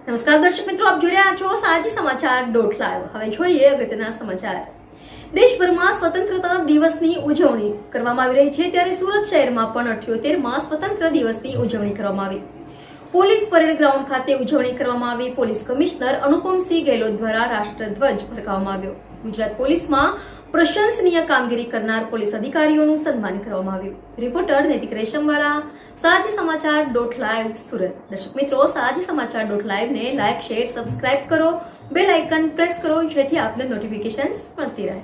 નમસ્કાર દર્શક મિત્રો, આપ જોઈ રહ્યા છો સાજી સમાચાર .live. હવે જોઈએ અગત્યના સમાચાર. દેશભરમાં સ્વતંત્રતા દિવસની ઉજવણી કરવામાં આવી રહી છે, ત્યારે સુરત શહેરમાં પણ 78માં સ્વતંત્ર દિવસની ઉજવણી કરવામાં આવી. પોલીસ પરેડ ગ્રાઉન્ડ ખાતે ઉજવણી કરવામાં આવી. પોલીસ કમિશનર અનુપમસિંહ ગેહલોત દ્વારા રાષ્ટ્રધ્વજ ફરકાવવામાં આવ્યો. ગુજરાત પોલીસમાં પ્રશંસનીય કામગીરી કરનાર પોલીસ અધિકારીઓનું સન્માન કરવામાં આવ્યું. રિપોર્ટર નૈતિક રેશમવાળા, સાજી સમાચાર .live સુરત. દર્શક મિત્રો, સાજી સમાચાર .live ને લાઈક, શેર, સબસ્ક્રાઇબ કરો, બેલ આઇકન પ્રેસ કરો, જેથી આપને નોટિફિકેશન્સ મળતી રહે.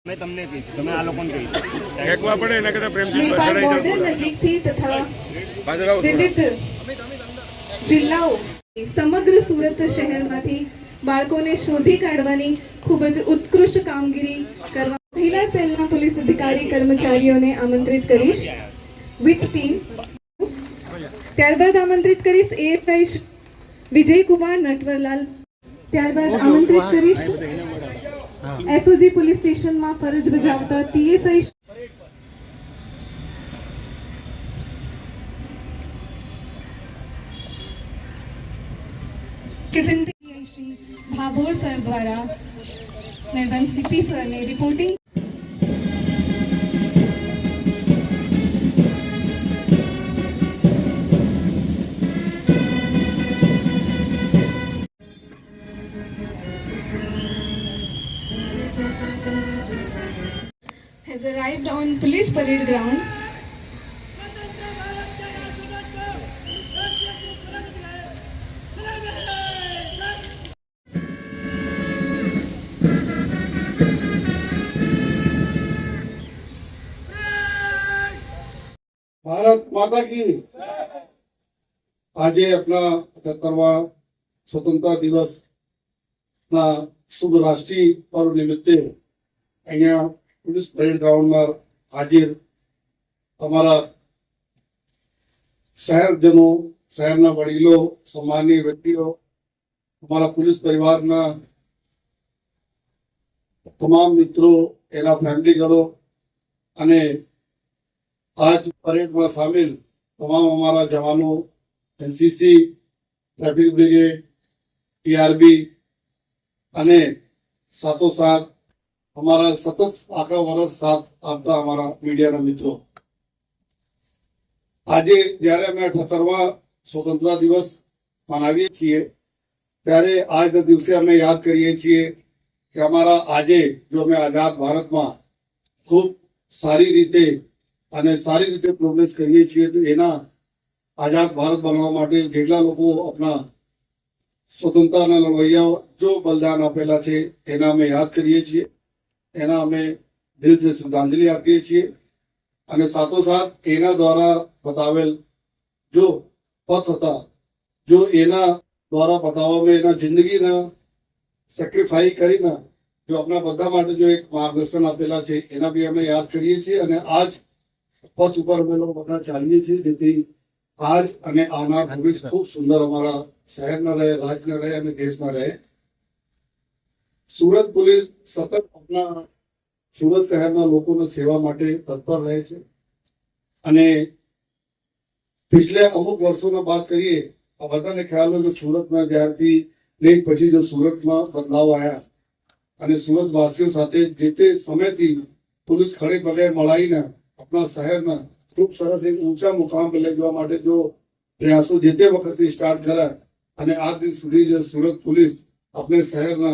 મેં તમને કીધું, તમે આ લોકોને કીધું એકવા પડે એના કરતા પ્રેમથી ચડાઈ નજીકથી તથા વિવિધ જિલ્લાઓ સમગ્ર સુરત શહેરમાંથી બાળકોને શોધી કાઢવાની ખૂબ જ ઉત્કૃષ્ટ કામગીરી કરવા મહિલા સેલના પોલીસ અધિકારી કર્મચારીઓને આમંત્રિત કરીશ વિથ ટીમ. ત્યારબાદ આમંત્રિત કરીશ એએસઆઈ વિજયકુમાર નટવરલાલ. ત્યારબાદ આમંત્રિત કરીશ એસઓજી પોલીસ સ્ટેશનમાં ફરજ બજાવતા ટીએસઆઈ શ્રી ભાભોર સર દ્વારા નિર્બંધ સીપી સરને reporting. has arrived on police parade ground. Bharat माता की आज अपना 78वां स्वतंत्रता दिवस ना शुभ राष्ट्रीय पर्व निमित्ते अहिया पुलिस परेड ग्राउंड में हाजिर अमरा शहरजनों, शहरना वडीलो, सम्मानीय व्यक्तिओ, हमारा पुलिस परिवार तमाम मित्रों, एना फैमिलीगणों अने आज परेड में शामिल तमाम हमारा जवानों, एनसीसी, ट्रैफिक ब्रिगेड, टीआरबी अने साथों साथ हमारा सतत आखा वर्ष साथ आपता हमारा मीडिया मित्रों, आज जयरे अमे 78वां स्वतंत्रता दिवस मनावीए छीए त्यारे आज दिवसे अमे याद करीए छीए कि हमारा आजे जो अमे आजाद भारत में खूब सारी रीते અને સારી રીતે પ્રોગ્રેસ કરીએ છીએ, તો એના આઝાદ ભારત બનાવવા માટે જેટલા લોકો આપણા સ્વતંત્રતાના લડવૈયાઓ જો બલિદાન આપેલા છે એના અમે યાદ કરીએ છીએ, એના અમે દિલથી શ્રદ્ધાંજલિ આપીએ છીએ અને સાથોસાથ એના દ્વારા બતાવેલ જો પથ હતા, જો એના દ્વારા બતાવવામાં એના જિંદગીના સેક્રિફાઈ કરીને જો આપણા બધા માટે જો એક માર્ગદર્શન આપેલા છે એના બી અમે યાદ કરીએ છીએ અને આજ પથ ઉપર અમે લોકો બધા ચાલીએ છીએ, જેથી આજ અને આવનાર ભવિષ્ય ખૂબ સુંદર અમારા શહેરના રહે, રાજ્યના રહે અને દેશમાં રહે. સુરત પોલીસ સતત આપણા સુરત શહેરના લોકોની સેવા માટે તત્પર રહે છે અને પિછલે અમુક વર્ષોના વાત કરીએ આ બધાને ખ્યાલ હોય કે સુરતમાં જ્યારથી લેખ પછી જો સુરતમાં બદલાવ આવ્યા અને સુરત વાસીઓ સાથે જે તે સમયથી પોલીસ ખડે પગે મળાઈને अपना शहर में खूब सरस एक ऊंचा मुकाम पर ले जवा माटे जो प्रयासों जेते वक्त से स्टार्ट करा અને આજ દિન સુધી जो सूरत पुलिस अपने शहर ना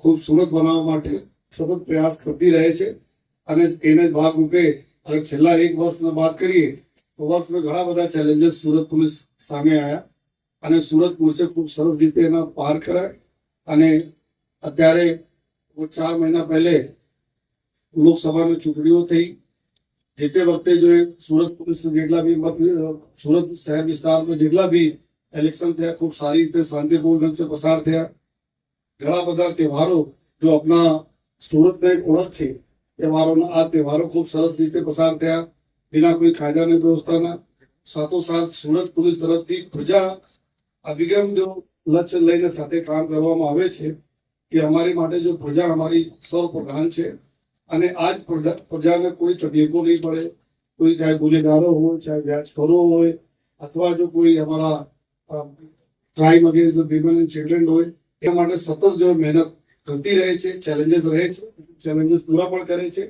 खूबसूरत बनाववा माटे सतत प्रयास करती रहे छे અને એને ભાગ રૂપે અગર છેલ્લા એક વર્ષની વાત કરીએ તો વર્ષમાં ઘણા બધા ચેલેન્જીસ સુરત પોલીસ સામે આવ્યા અને સુરત પોલીસે ખૂબ સરસ રીતે એના પાર કર્યા અને અત્યારે 4 મહિના પહેલે લોકસભાની ચૂંટણીઓ થઈ, જેતે वक्त जो सूरत पुलिस जेटला भी सूरत शहर विस्तार में जेटला भी इलेक्शन थे खूब सारी रीते शांतिपूर्ण ढंग से पसार थे. घना बधा त्यौहारों जो अपना सूरत ने एक ओळख है, त्यौहारों आ त्यौहारों खूब सरस रीते पसार थे बिना कोई कायदा ने व्यवस्था. साथों साथ सूरत पुलिस तरफ थी प्रजा अभिगम जो લક્ષ્ય લઈને સાથે કામ કરવામાં આવે છે કે અમારી માટે જો પ્રજા અમારી સૌપ્રધાન છે અને આ જ પ્રજાને કોઈ તકલીફો નહીં પડે, કોઈ ચાહે ગુનેગારો હોય, ચાહે વ્યાજખોરો હોય, અથવા જો કોઈ અમારા crime against women and children હોય, એ માટે સતત જો મહેનત કરતી રહે છે, ચેલેન્જીસ રહે છે, ચેલેન્જીસ પૂરા પણ કરે છે.